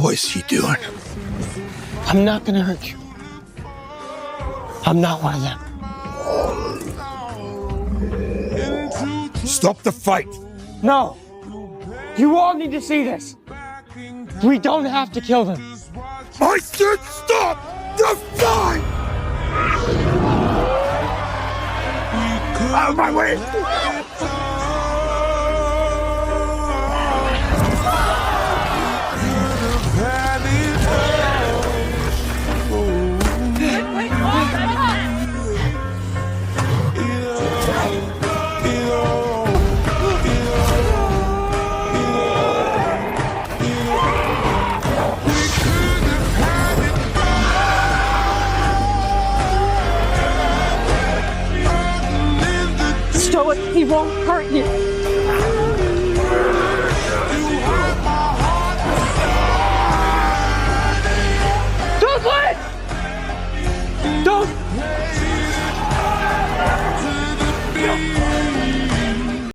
What's he doing? I'm not gonna hurt you. I'm not one of them. Stop the fight! No! You all need to see this. We don't have to kill them. I said stop the fight! Out of my way! Stoic, he won't hurt you. Toothless! Don't!